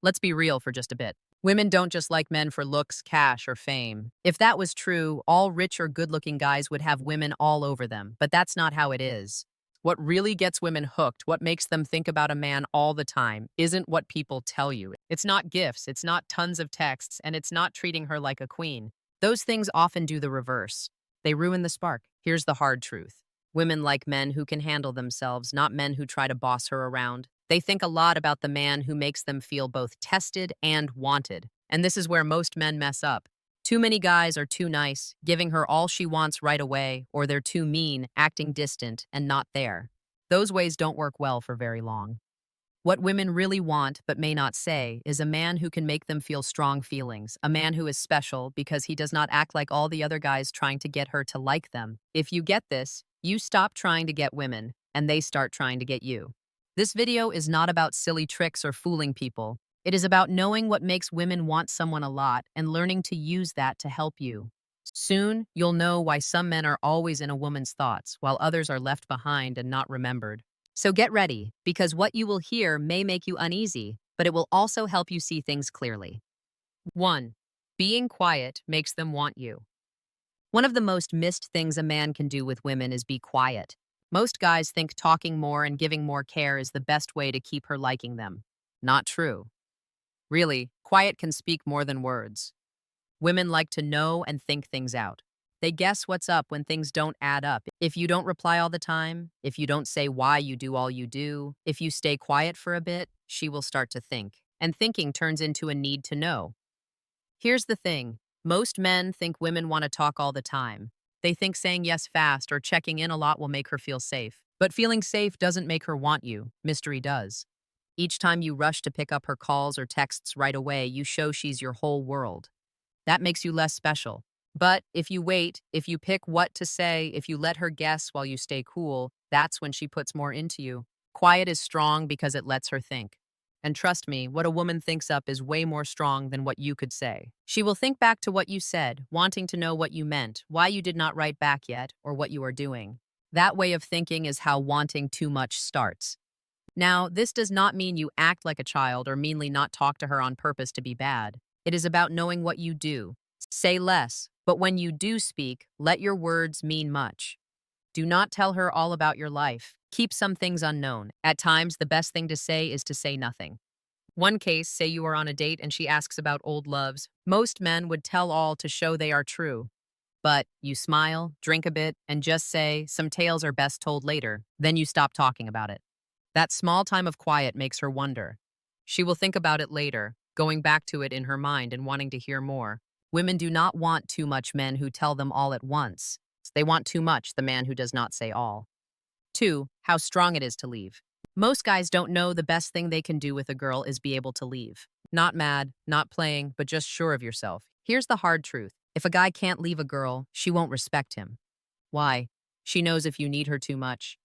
Let's be real for just a bit. Women don't just like men for looks, cash, or fame. If that was true, all rich or good-looking guys would have women all over them, but that's not how it is. What really gets women hooked, what makes them think about a man all the time, isn't what people tell you. It's not gifts, it's not tons of texts, and it's not treating her like a queen. Those things often do the reverse. They ruin the spark. Here's the hard truth. Women like men who can handle themselves, not men who try to boss her around. They think a lot about the man who makes them feel both tested and wanted. And this is where most men mess up. Too many guys are too nice, giving her all she wants right away, or they're too mean, acting distant and not there. Those ways don't work well for very long. What women really want, but may not say, is a man who can make them feel strong feelings, a man who is special because he does not act like all the other guys trying to get her to like them. If you get this, you stop trying to get women, and they start trying to get you. This video is not about silly tricks or fooling people. It is about knowing what makes women want someone a lot and learning to use that to help you. Soon, you'll know why some men are always in a woman's thoughts, while others are left behind and not remembered. So get ready, because what you will hear may make you uneasy, but it will also help you see things clearly. 1. Being quiet makes them want you. One of the most missed things a man can do with women is be quiet. Most guys think talking more and giving more care is the best way to keep her liking them. Not true. Really, quiet can speak more than words. Women like to know and think things out. They guess what's up when things don't add up. If you don't reply all the time, if you don't say why you do all you do, if you stay quiet for a bit, she will start to think. And thinking turns into a need to know. Here's the thing. Most men think women want to talk all the time. They think saying yes fast or checking in a lot will make her feel safe. But feeling safe doesn't make her want you. Mystery does. Each time you rush to pick up her calls or texts right away, you show she's your whole world. That makes you less special. But if you wait, if you pick what to say, if you let her guess while you stay cool, that's when she puts more into you. Quiet is strong because it lets her think. And trust me, what a woman thinks up is way more strong than what you could say. She will think back to what you said, wanting to know what you meant, why you did not write back yet, or what you are doing. That way of thinking is how wanting too much starts. Now, this does not mean you act like a child or meanly not talk to her on purpose to be bad. It is about knowing what you do. Say less, but when you do speak, let your words mean much. Do not tell her all about your life. Keep some things unknown. At times, the best thing to say is to say nothing. One case, say you are on a date and she asks about old loves. Most men would tell all to show they are true. But you smile, drink a bit, and just say, some tales are best told later. Then you stop talking about it. That small time of quiet makes her wonder. She will think about it later, going back to it in her mind and wanting to hear more. Women do not want too much men who tell them all at once. They want too much the man who does not say all. 2. How strong it is to leave. Most guys don't know the best thing they can do with a girl is be able to leave. Not mad, not playing, but just sure of yourself. Here's the hard truth. If a guy can't leave a girl, she won't respect him. Why? She knows if you need her too much.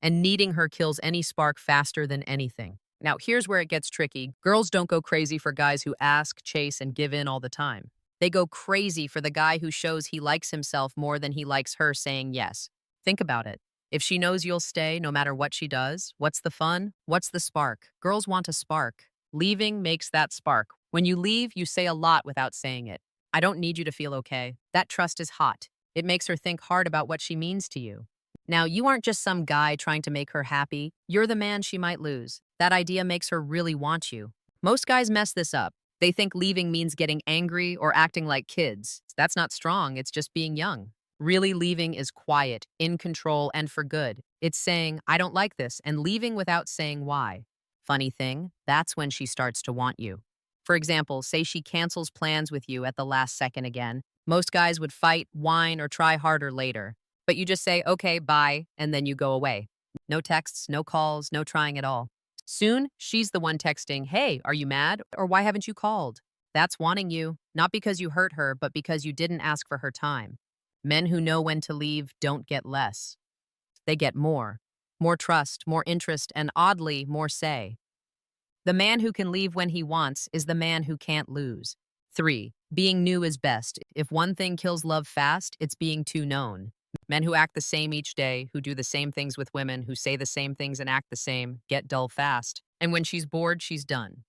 And needing her kills any spark faster than anything. Now, here's where it gets tricky. Girls don't go crazy for guys who ask, chase, and give in all the time. They go crazy for the guy who shows he likes himself more than he likes her saying yes. Think about it. If she knows you'll stay no matter what she does, what's the fun? What's the spark? Girls want a spark. Leaving makes that spark. When you leave, you say a lot without saying it. I don't need you to feel okay. That trust is hot. It makes her think hard about what she means to you. Now, you aren't just some guy trying to make her happy. You're the man she might lose. That idea makes her really want you. Most guys mess this up. They think leaving means getting angry or acting like kids. That's not strong, it's just being young. Really, leaving is quiet, in control, and for good. It's saying, I don't like this, and leaving without saying why. Funny thing, that's when she starts to want you. For example, say she cancels plans with you at the last second again. Most guys would fight, whine, or try harder later. But you just say, okay, bye, and then you go away. No texts, no calls, no trying at all. Soon, she's the one texting, hey, are you mad? Or why haven't you called? That's wanting you, not because you hurt her, but because you didn't ask for her time. Men who know when to leave don't get less. They get more. More trust, more interest, and oddly, more say. The man who can leave when he wants is the man who can't lose. 3. Being new is best. If one thing kills love fast, it's being too known. Men who act the same each day, who do the same things with women, who say the same things and act the same, get dull fast. And when she's bored, she's done.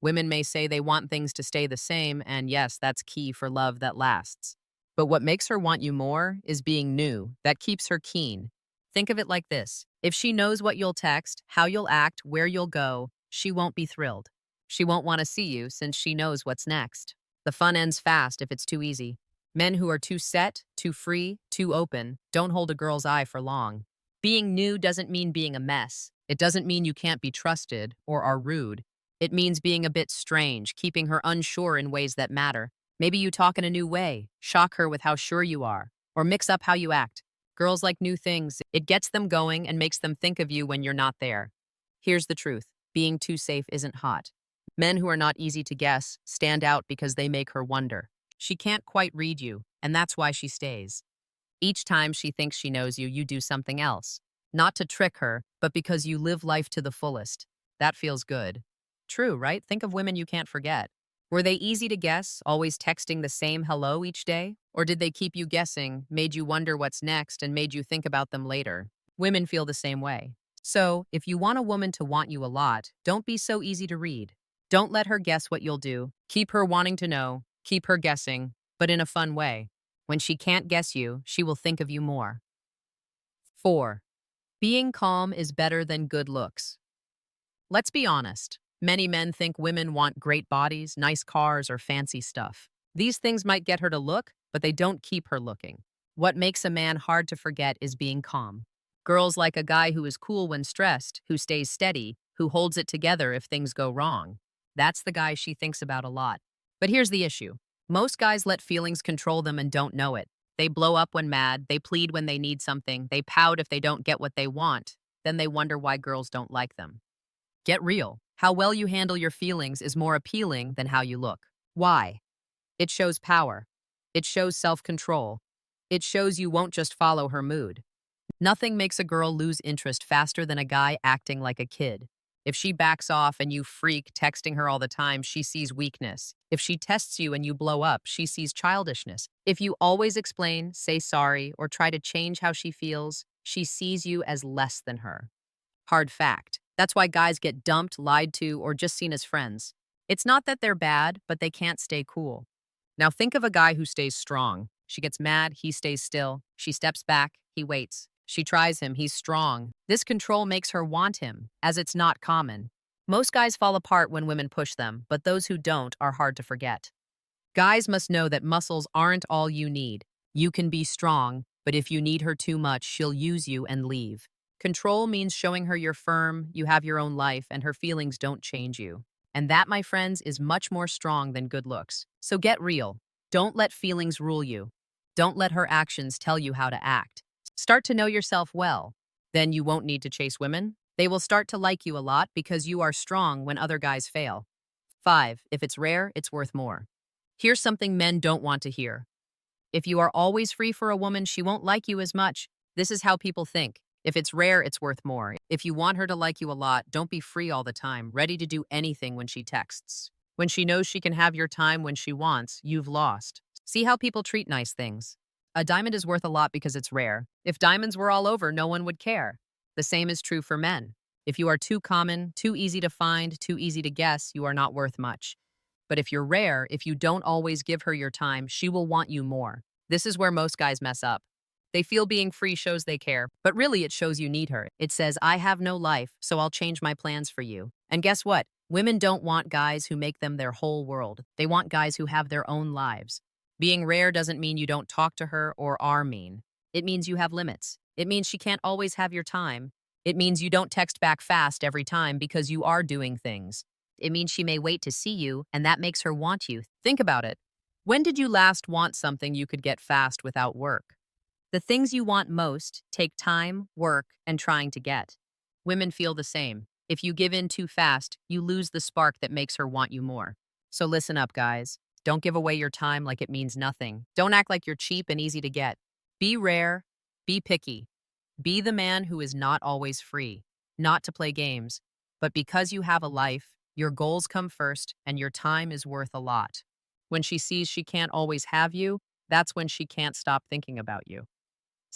Women may say they want things to stay the same, and yes, that's key for love that lasts. But what makes her want you more is being new. That keeps her keen. Think of it like this. If she knows what you'll text, how you'll act, where you'll go, she won't be thrilled. She won't want to see you since she knows what's next. The fun ends fast if it's too easy. Men who are too set, too free, too open don't hold a girl's eye for long. Being new doesn't mean being a mess. It doesn't mean you can't be trusted or are rude. It means being a bit strange, keeping her unsure in ways that matter. Maybe you talk in a new way, shock her with how sure you are, or mix up how you act. Girls like new things. It gets them going and makes them think of you when you're not there. Here's the truth. Being too safe isn't hot. Men who are not easy to guess stand out because they make her wonder. She can't quite read you, and that's why she stays. Each time she thinks she knows you, you do something else. Not to trick her, but because you live life to the fullest. That feels good. True, right? Think of women you can't forget. Were they easy to guess, always texting the same hello each day? Or did they keep you guessing, made you wonder what's next, and made you think about them later? Women feel the same way. So, if you want a woman to want you a lot, don't be so easy to read. Don't let her guess what you'll do. Keep her wanting to know, keep her guessing, but in a fun way. When she can't guess you, she will think of you more. 4. Being calm is better than good looks. Let's be honest. Many men think women want great bodies, nice cars, or fancy stuff. These things might get her to look, but they don't keep her looking. What makes a man hard to forget is being calm. Girls like a guy who is cool when stressed, who stays steady, who holds it together if things go wrong. That's the guy she thinks about a lot. But here's the issue. Most guys let feelings control them and don't know it. They blow up when mad, they plead when they need something, they pout if they don't get what they want. Then they wonder why girls don't like them. Get real. How well you handle your feelings is more appealing than how you look. Why? It shows power. It shows self-control. It shows you won't just follow her mood. Nothing makes a girl lose interest faster than a guy acting like a kid. If she backs off and you freak, texting her all the time, she sees weakness. If she tests you and you blow up, she sees childishness. If you always explain, say sorry, or try to change how she feels, she sees you as less than her. Hard fact. That's why guys get dumped, lied to, or just seen as friends. It's not that they're bad, but they can't stay cool. Now think of a guy who stays strong. She gets mad, he stays still. She steps back, he waits. She tries him, he's strong. This control makes her want him, as it's not common. Most guys fall apart when women push them, but those who don't are hard to forget. Guys must know that muscles aren't all you need. You can be strong, but if you need her too much, she'll use you and leave. Control means showing her you're firm, you have your own life, and her feelings don't change you. And that, my friends, is much more strong than good looks. So get real. Don't let feelings rule you. Don't let her actions tell you how to act. Start to know yourself well. Then you won't need to chase women. They will start to like you a lot because you are strong when other guys fail. 5. If it's rare, it's worth more. Here's something men don't want to hear. If you are always free for a woman, she won't like you as much. This is how people think. If it's rare, it's worth more. If you want her to like you a lot, don't be free all the time, ready to do anything when she texts. When she knows she can have your time when she wants, you've lost. See how people treat nice things. A diamond is worth a lot because it's rare. If diamonds were all over, no one would care. The same is true for men. If you are too common, too easy to find, too easy to guess, you are not worth much. But if you're rare, if you don't always give her your time, she will want you more. This is where most guys mess up. They feel being free shows they care, but really it shows you need her. It says, I have no life, so I'll change my plans for you. And guess what? Women don't want guys who make them their whole world. They want guys who have their own lives. Being rare doesn't mean you don't talk to her or are mean. It means you have limits. It means she can't always have your time. It means you don't text back fast every time because you are doing things. It means she may wait to see you, and that makes her want you. Think about it. When did you last want something you could get fast without work? The things you want most take time, work, and trying to get. Women feel the same. If you give in too fast, you lose the spark that makes her want you more. So listen up, guys. Don't give away your time like it means nothing. Don't act like you're cheap and easy to get. Be rare, be picky. Be the man who is not always free, not to play games. But because you have a life, your goals come first and your time is worth a lot. When she sees she can't always have you, that's when she can't stop thinking about you.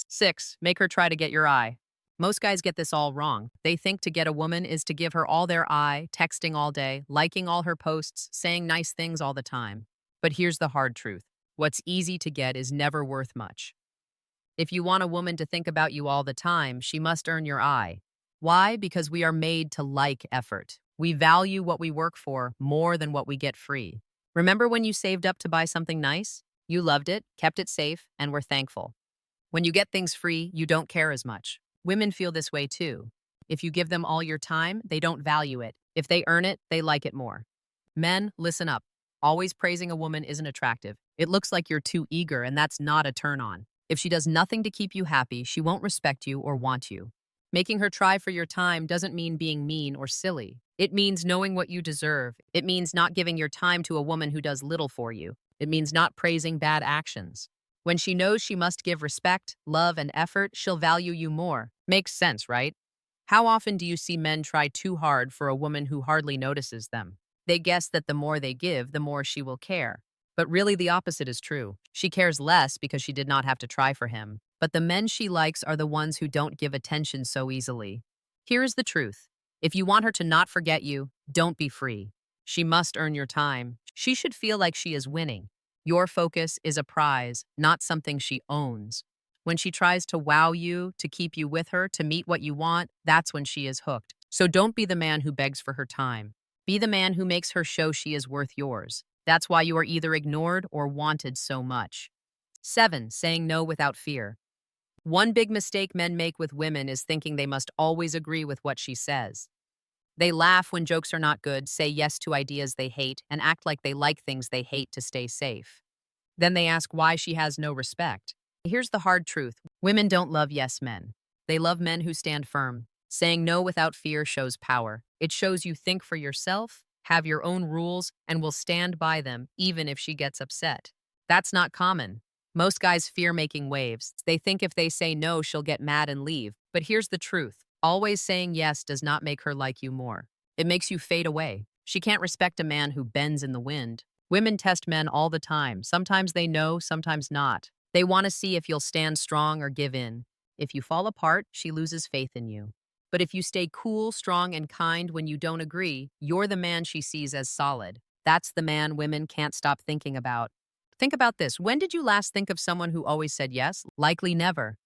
6. Make her try to get your eye. Most guys get this all wrong. They think to get a woman is to give her all their eye, texting all day, liking all her posts, saying nice things all the time. But here's the hard truth. What's easy to get is never worth much. If you want a woman to think about you all the time, she must earn your eye. Why? Because we are made to like effort. We value what we work for more than what we get free. Remember when you saved up to buy something nice? You loved it, kept it safe, and were thankful. When you get things free, you don't care as much. Women feel this way too. If you give them all your time, they don't value it. If they earn it, they like it more. Men, listen up. Always praising a woman isn't attractive. It looks like you're too eager, and that's not a turn on. If she does nothing to keep you happy, she won't respect you or want you. Making her try for your time doesn't mean being mean or silly. It means knowing what you deserve. It means not giving your time to a woman who does little for you. It means not praising bad actions. When she knows she must give respect, love, and effort, she'll value you more. Makes sense, right? How often do you see men try too hard for a woman who hardly notices them? They guess that the more they give, the more she will care. But really, the opposite is true. She cares less because she did not have to try for him. But the men she likes are the ones who don't give attention so easily. Here is the truth. If you want her to not forget you, don't be free. She must earn your time. She should feel like she is winning. Your focus is a prize, not something she owns. When she tries to wow you, to keep you with her, to meet what you want, that's when she is hooked. So don't be the man who begs for her time. Be the man who makes her show she is worth yours. That's why you are either ignored or wanted so much. 7. Saying no without fear. One big mistake men make with women is thinking they must always agree with what she says. They laugh when jokes are not good, say yes to ideas they hate, and act like they like things they hate to stay safe. Then they ask why she has no respect. Here's the hard truth. Women don't love yes men. They love men who stand firm. Saying no without fear shows power. It shows you think for yourself, have your own rules, and will stand by them even if she gets upset. That's not common. Most guys fear making waves. They think if they say no, she'll get mad and leave. But here's the truth. Always saying yes does not make her like you more. It makes you fade away. She can't respect a man who bends in the wind. Women test men all the time. Sometimes they know, sometimes not. They want to see if you'll stand strong or give in. If you fall apart, she loses faith in you. But if you stay cool, strong, and kind when you don't agree, you're the man she sees as solid. That's the man women can't stop thinking about. Think about this. When did you last think of someone who always said yes? Likely never.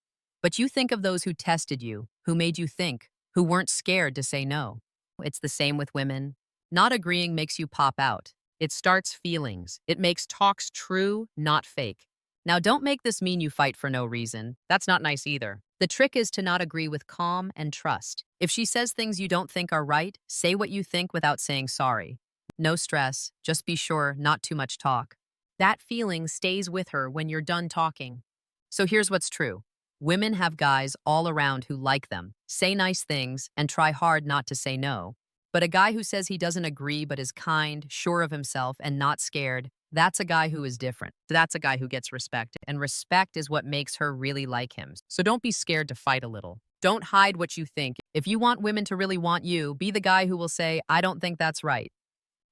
But you think of those who tested you, who made you think, who weren't scared to say no. It's the same with women. Not agreeing makes you pop out. It starts feelings. It makes talks true, not fake. Now, don't make this mean you fight for no reason. That's not nice either. The trick is to not agree with calm and trust. If she says things you don't think are right, say what you think without saying sorry. No stress. Just be sure not too much talk. That feeling stays with her when you're done talking. So here's what's true. Women have guys all around who like them, say nice things, and try hard not to say no. But a guy who says he doesn't agree but is kind, sure of himself, and not scared, that's a guy who is different. That's a guy who gets respect, and respect is what makes her really like him. So don't be scared to fight a little. Don't hide what you think. If you want women to really want you, be the guy who will say, I don't think that's right.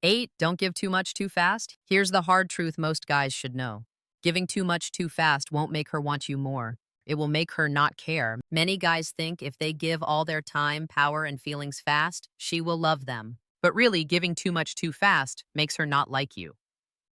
8. Don't give too much too fast. Here's the hard truth most guys should know. Giving too much too fast won't make her want you more. It will make her not care. Many guys think if they give all their time, power, and feelings fast, she will love them. But really, giving too much too fast makes her not like you.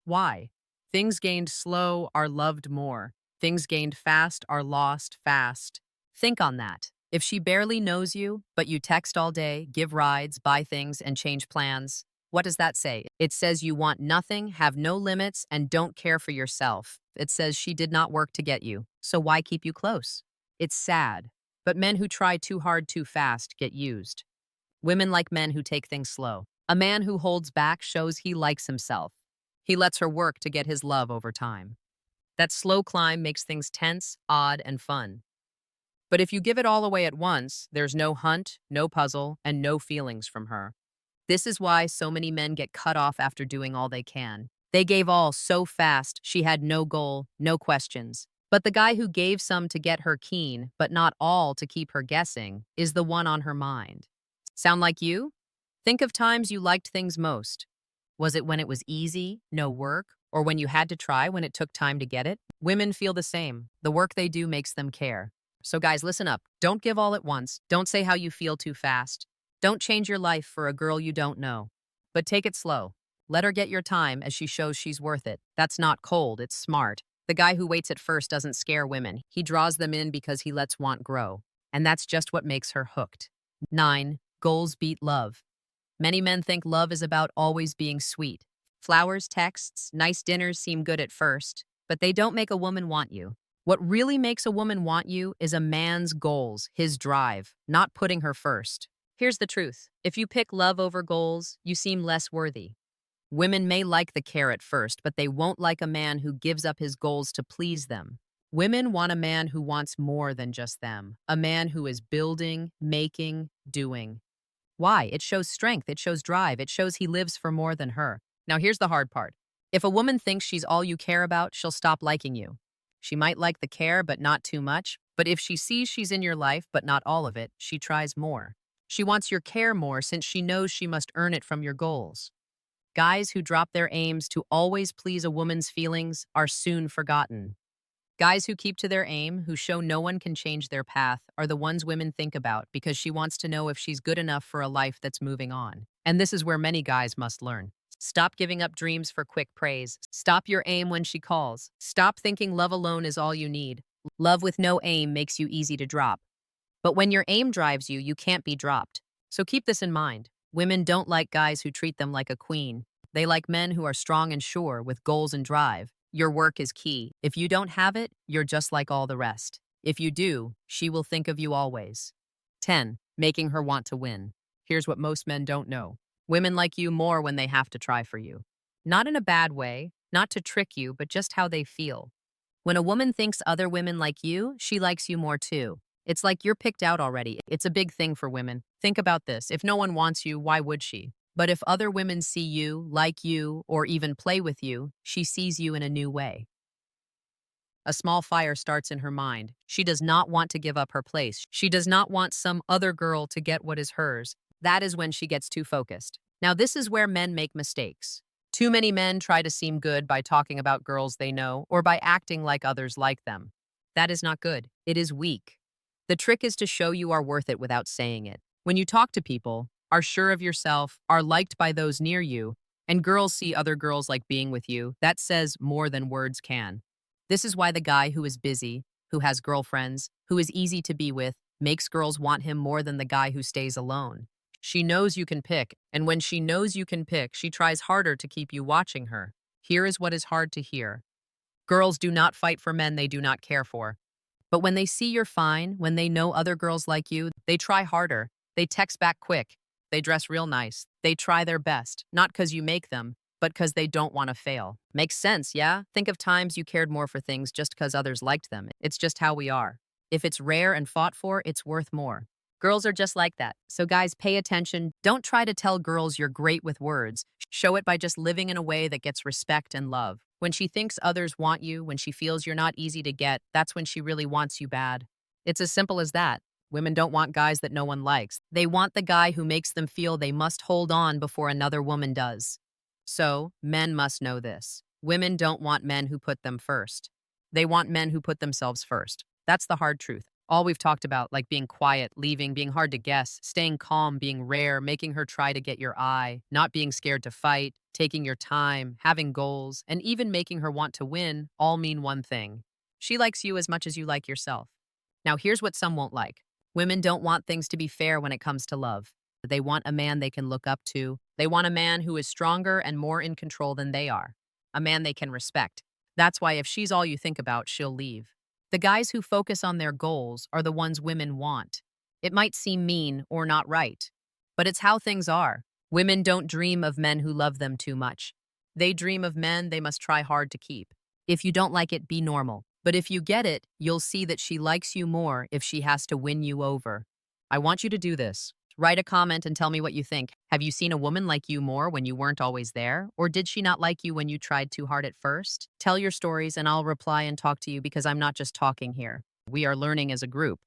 Why? Things gained slow are loved more. Things gained fast are lost fast. Think on that. If she barely knows you, but you text all day, give rides, buy things, and change plans, what does that say? It says you want nothing, have no limits, and don't care for yourself. It says she did not work to get you, so why keep you close? It's sad, but men who try too hard too fast get used. Women like men who take things slow. A man who holds back shows he likes himself. He lets her work to get his love over time. That slow climb makes things tense, odd, and fun. But if you give it all away at once, there's no hunt, no puzzle, and no feelings from her. This is why so many men get cut off after doing all they can. They gave all so fast, she had no goal, no questions. But the guy who gave some to get her keen, but not all to keep her guessing, is the one on her mind. Sound like you? Think of times you liked things most. Was it when it was easy, no work, or when you had to try when it took time to get it? Women feel the same. The work they do makes them care. So, guys, listen up. Don't give all at once. Don't say how you feel too fast. Don't change your life for a girl you don't know. But take it slow. Let her get your time as she shows she's worth it. That's not cold, it's smart. The guy who waits at first doesn't scare women. He draws them in because he lets want grow. And that's just what makes her hooked. 9. Goals beat love. Many men think love is about always being sweet. Flowers, texts, nice dinners seem good at first, but they don't make a woman want you. What really makes a woman want you is a man's goals, his drive, not putting her first. Here's the truth. If you pick love over goals, you seem less worthy. Women may like the carrot first, but they won't like a man who gives up his goals to please them. Women want a man who wants more than just them, a man who is building, making, doing. Why? It shows strength, it shows drive, it shows he lives for more than her. Now here's the hard part. If a woman thinks she's all you care about, she'll stop liking you. She might like the care, but not too much. But if she sees she's in your life, but not all of it, she tries more. She wants your care more since she knows she must earn it from your goals. Guys who drop their aims to always please a woman's feelings are soon forgotten. Guys who keep to their aim, who show no one can change their path, are the ones women think about because she wants to know if she's good enough for a life that's moving on. And this is where many guys must learn. Stop giving up dreams for quick praise. Stop your aim when she calls. Stop thinking love alone is all you need. Love with no aim makes you easy to drop. But when your aim drives you, you can't be dropped. So keep this in mind. Women don't like guys who treat them like a queen. They like men who are strong and sure, with goals and drive. Your work is key. If you don't have it, you're just like all the rest. If you do, she will think of you always. 10. Making her want to win. Here's what most men don't know. Women like you more when they have to try for you. Not in a bad way, not to trick you, but just how they feel. When a woman thinks other women like you, she likes you more too. It's like you're picked out already. It's a big thing for women. Think about this. If no one wants you, why would she? But if other women see you, like you, or even play with you, she sees you in a new way. A small fire starts in her mind. She does not want to give up her place. She does not want some other girl to get what is hers. That is when she gets too focused. Now, this is where men make mistakes. Too many men try to seem good by talking about girls they know or by acting like others like them. That is not good. It is weak. The trick is to show you are worth it without saying it. When you talk to people, are sure of yourself, are liked by those near you, and girls see other girls like being with you, that says more than words can. This is why the guy who is busy, who has girlfriends, who is easy to be with, makes girls want him more than the guy who stays alone. She knows you can pick, and when she knows you can pick, she tries harder to keep you watching her. Here is what is hard to hear. Girls do not fight for men they do not care for. But when they see you're fine, when they know other girls like you, they try harder. They text back quick. They dress real nice. They try their best, not because you make them, but because they don't want to fail. Makes sense, yeah? Think of times you cared more for things just because others liked them. It's just how we are. If it's rare and fought for, it's worth more. Girls are just like that. So guys, pay attention. Don't try to tell girls you're great with words. Show it by just living in a way that gets respect and love. When she thinks others want you, when she feels you're not easy to get, that's when she really wants you bad. It's as simple as that. Women don't want guys that no one likes. They want the guy who makes them feel they must hold on before another woman does. So, men must know this. Women don't want men who put them first. They want men who put themselves first. That's the hard truth. All we've talked about, like being quiet, leaving, being hard to guess, staying calm, being rare, making her try to get your eye, not being scared to fight, taking your time, having goals, and even making her want to win, all mean one thing. She likes you as much as you like yourself. Now, here's what some won't like. Women don't want things to be fair when it comes to love. They want a man they can look up to. They want a man who is stronger and more in control than they are. A man they can respect. That's why if she's all you think about, she'll leave. The guys who focus on their goals are the ones women want. It might seem mean or not right, but it's how things are. Women don't dream of men who love them too much. They dream of men they must try hard to keep. If you don't like it, be normal. But if you get it, you'll see that she likes you more if she has to win you over. I want you to do this. Write a comment and tell me what you think. Have you seen a woman like you more when you weren't always there? Or did she not like you when you tried too hard at first? Tell your stories and I'll reply and talk to you because I'm not just talking here. We are learning as a group.